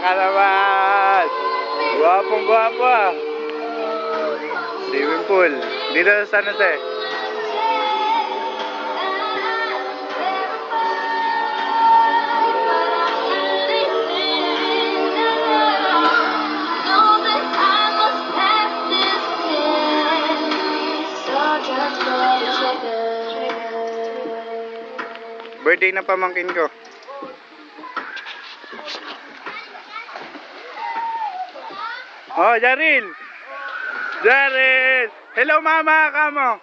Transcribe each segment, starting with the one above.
ka naman. Guwapong guwapo ah. Swimming pool. Dito sa San Jose. Birthday na pamangkin ko. Oh, Jaril! Jaril! Hello, mama! Kamo!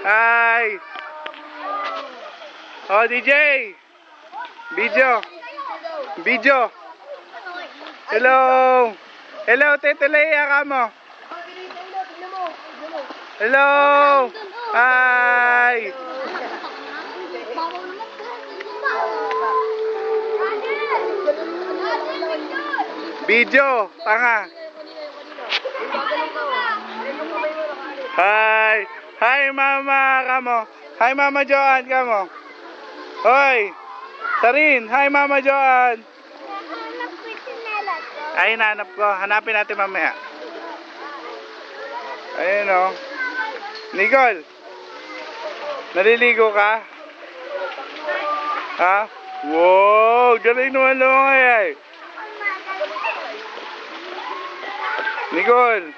Hi! Oh, DJ! Video! Video! Hello! Hello, Tete Leia! Kamo! Hello! Hi! Video, tanga. Hi. Hi mama, kamo. Hi mama Joan, kamo. Hoy. Sarin, hi mama Joan. Ay, nanap ko. Hanapin natin mamaya. Ayun o. Nicole. Naliligo ka? Ha? Wow, galing naman lumangay ay. Nicole.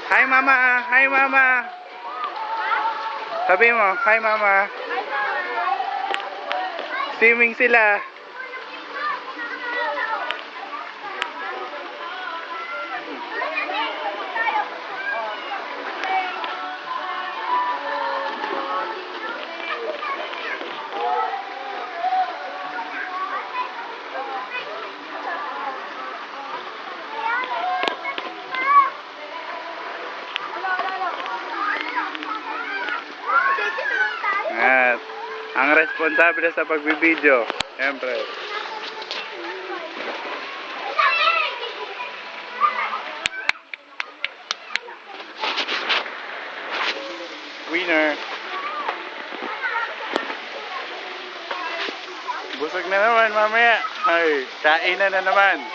Hi mama, hi mama. Sabi mo, hi mama. Swimming sila. At ang responsable sa pagbibideo, siyempre. Winner. Busog na naman mamaya. Ay, kainan na naman.